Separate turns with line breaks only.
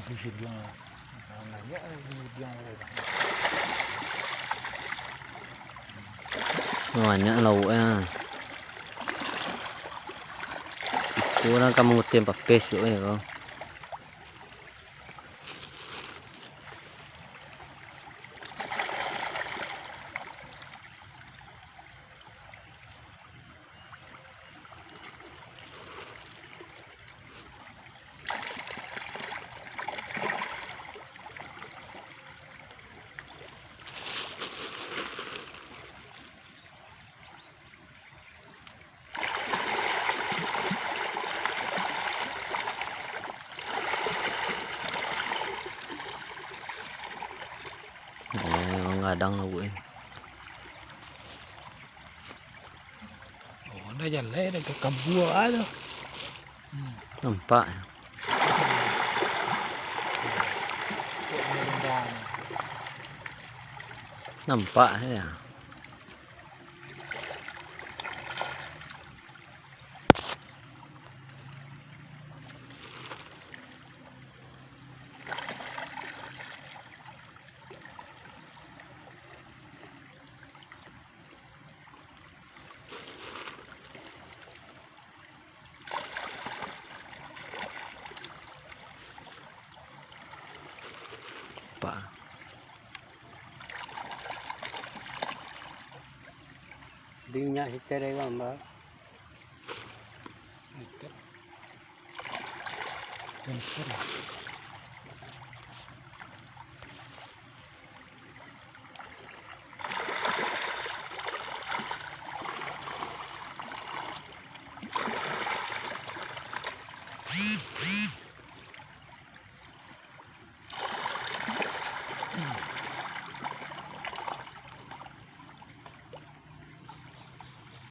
Sisir lang. Nanya sisir lang.
Banyak lauknya. Kurang kamu mutin papes tu ya kau. Ngadang lauk ni.
Oh, dah jalan dah ke kabur ada.
Nampak. Nampak ya. Pak.
Dinyak secara gambar.
Itu. Campur.